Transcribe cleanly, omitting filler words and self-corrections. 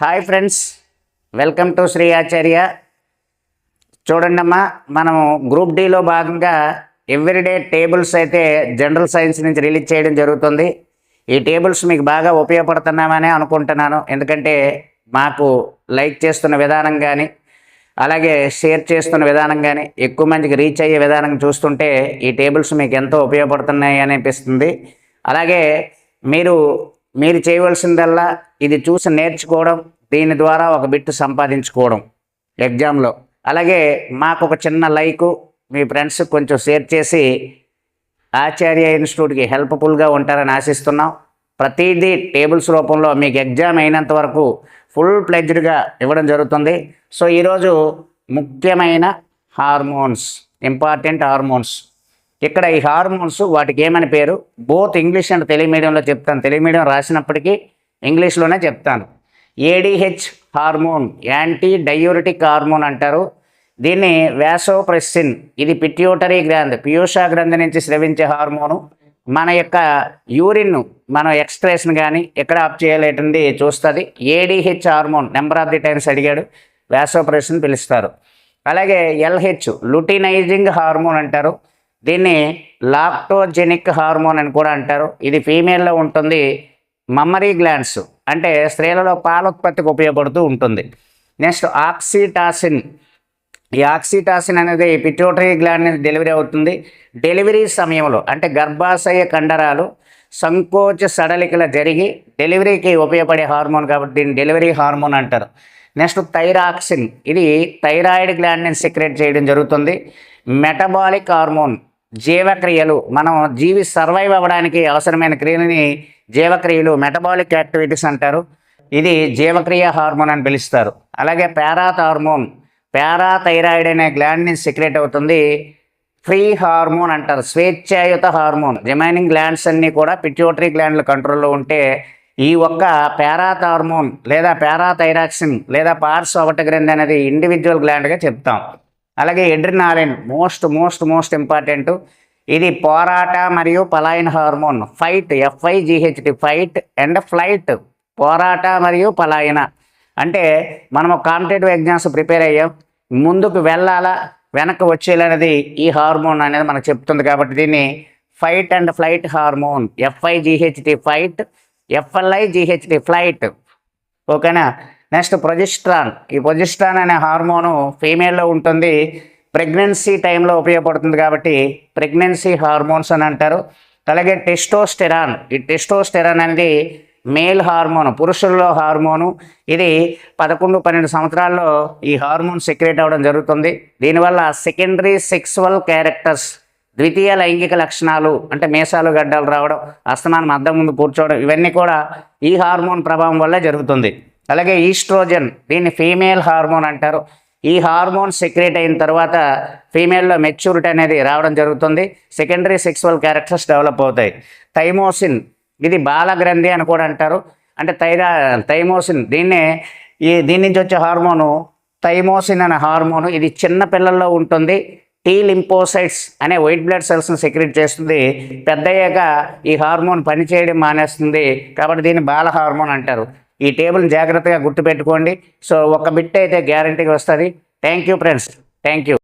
Hi friends, welcome to Sri Acharya. చూడండమ్మా, మనం group డిలో భాగంగా ఎవ్రీడే టేబుల్స్ అయితే జనరల్ సైన్స్ నుంచి రిలీజ్ చేయడం జరుగుతుంది. ఈ టేబుల్స్ మీకు బాగా ఉపయోగపడుతున్నామని అనుకుంటున్నాను. ఎందుకంటే మాకు లైక్ చేస్తున్న విధానం కానీ, అలాగే షేర్ చేస్తున్న విధానం కానీ, ఎక్కువ మందికి రీచ్ అయ్యే విధానం చూస్తుంటే ఈ టేబుల్స్ మీకు ఎంతో ఉపయోగపడుతున్నాయి అనిపిస్తుంది. అలాగే మీరు చేయవలసిందల్లా ఇది చూసి నేర్చుకోవడం, దీని ద్వారా ఒక బిట్టు సంపాదించుకోవడం ఎగ్జామ్లో. అలాగే మాకు ఒక చిన్న లైకు, మీ ఫ్రెండ్స్కి కొంచెం షేర్ చేసి ఆచార్య ఇన్స్టిట్యూట్కి హెల్ప్ఫుల్గా ఉంటారని ఆశిస్తున్నాం. ప్రతిదీ టేబుల్స్ రూపంలో మీకు ఎగ్జామ్ అయినంత వరకు ఫుల్ ప్లెజ్డ్గా ఇవ్వడం జరుగుతుంది. సో ఈరోజు ముఖ్యమైన హార్మోన్స్, ఇంపార్టెంట్ హార్మోన్స్. ఇక్కడ ఈ హార్మోన్స్ వాటికి ఏమని పేరు, బోత్ ఇంగ్లీష్ అండ్ తెలుగు మీడియంలో చెప్తాను. తెలుగు మీడియం రాసినప్పటికీ ఇంగ్లీష్లోనే చెప్తాను. ADH hormone anti diuretic hormone అంటారు. దీన్ని వాసోప్రెస్సిన్, ఇది పిట్యూటరీ గ్రంథి, పియూషా గ్రంథి నుంచి స్రవించే హార్మోను. మన యొక్క యూరిన్ మనం ఎక్స్క్రేషన్ కానీ ఎక్కడ ఆఫ్ చేయలేటుంది చూస్తుంది. ADH hormone number of the times అడిగాడు, వాసోప్రెస్సిన్ పిలుస్తారు. అలాగే ఎల్హెచ్ లుటినైజింగ్ హార్మోన్ అంటారు. దీన్ని లాక్టోజెనిక్ హార్మోన్ అని కూడా అంటారు. ఇది ఫీమేల్లో ఉంటుంది. మమ్మరీ గ్లాండ్స్ అంటే స్త్రీలలో పాలోత్పత్తికి ఉపయోగపడుతూ ఉంటుంది. Next oxytocin. ఈ ఆక్సిటాసిన్ అనేది పిట్యూటరీ గ్లాండ్ నుంచి డెలివరీ అవుతుంది. డెలివరీ సమయంలో అంటే గర్భాశయ కండరాలు సంకోచ సడలికలు జరిగి డెలివరీకి ఉపయోగపడే హార్మోన్ కాబట్టి దీన్ని డెలివరీ హార్మోన్ అంటారు. నెక్స్ట్ థైరాక్సిన్, ఇది థైరాయిడ్ గ్లాండ్ నుంచి సెక్రెట్ చేయడం జరుగుతుంది. మెటబాలిక్ హార్మోన్, జీవక్రియలు, మనం సర్వైవ్ అవ్వడానికి అవసరమైన క్రియలని జీవక్రియలు, మెటబాలిక్ యాక్టివిటీస్ అంటారు. ఇది జీవక్రియ హార్మోన్ అని పిలుస్తారు. అలాగే పారాథార్మోన్, పారాథైరాయిడ్ అనే గ్లాండ్ నుంచి సెక్రెట్ అవుతుంది. ఫ్రీ హార్మోన్ అంటారు, స్వేచ్ఛాయుత హార్మోన్. రిమైనింగ్ గ్లాండ్స్ అన్నీ కూడా పిట్యూటరీ గ్లాండ్ల కంట్రోల్లో ఉంటే ఈ ఒక్క పారాథార్మోన్ లేదా పారాథైరాక్సిన్ లేదా పార్స్ ఒకటి గ్రంథి అనేది ఇండివిజువల్ గ్లాండ్గా చెప్తాం. అలాగే ఎడ్రినాలిన్, మోస్ట్ ఇంపార్టెంట్. ఇది పోరాట మరియు పలాయన hormone. Fight, FIGHT, fight and flight, పోరాట మరియు పలాయన. అంటే మనము కాంపిటేటివ్ ఎగ్జామ్స్ ప్రిపేర్ అయ్యాం, ముందుకు వెళ్ళాలా వెనక్కి వచ్చేయాలనేది ఈ హార్మోన్ అనేది మనకు చెప్తుంది. కాబట్టి దీన్ని fight and flight hormone. FIGHT fight, FLIGHT flight. ఓకేనా. Next progesterone. ఈ ప్రొజెస్ట్రాన్ అనే హార్మోను ఫీమేల్లో ఉంటుంది. ప్రెగ్నెన్సీ టైంలో ఉపయోగపడుతుంది కాబట్టి ప్రెగ్నెన్సీ హార్మోన్స్ అని అంటారు. అలాగే టెస్టోస్టెరాన్. ఈ టెస్టోస్టెరాన్ అనేది మేల్ హార్మోన్, పురుషుల్లో హార్మోను. ఇది 11-12 సంవత్సరాల్లో ఈ హార్మోన్ సెక్రేట్ అవ్వడం జరుగుతుంది. దీనివల్ల సెకండరీ సెక్సువల్ క్యారెక్టర్స్, ద్వితీయ లైంగిక లక్షణాలు అంటే మీసాలు గడ్డలు రావడం, అస్తమానం అద్దం ముందు కూర్చోవడం, ఇవన్నీ కూడా ఈ హార్మోన్ ప్రభావం వల్ల జరుగుతుంది. అలాగే ఈస్ట్రోజన్, దీన్ని ఫీమేల్ హార్మోన్ అంటారు. ఈ హార్మోన్ సెక్రేట్ అయిన తర్వాత ఫీమేల్లో మెచ్యూరిటీ అనేది రావడం జరుగుతుంది. సెకండరీ సెక్సువల్ క్యారెక్టర్స్ డెవలప్ అవుతాయి. థైమోసిన్, ఇది బాలగ్రంథి అని కూడా అంటారు. అంటే థైమోసిన్, దీని నుంచి వచ్చే హార్మోను థైమోసిన్ అనే హార్మోను. ఇది చిన్న పిల్లల్లో ఉంటుంది. T లింపోసైట్స్ అనే వైట్ బ్లడ్ సెల్స్ని సెక్రెట్ చేస్తుంది. పెద్దయ్యాక ఈ హార్మోన్ పనిచేయడం మానేస్తుంది కాబట్టి దీన్ని బాల హార్మోన్ అంటారు. ఈ టేబుల్ని జాగ్రత్తగా గుర్తుపెట్టుకోండి. సో ఒక బిట్ అయితే గ్యారంటీగా వస్తుంది. Thank you friends, thank you.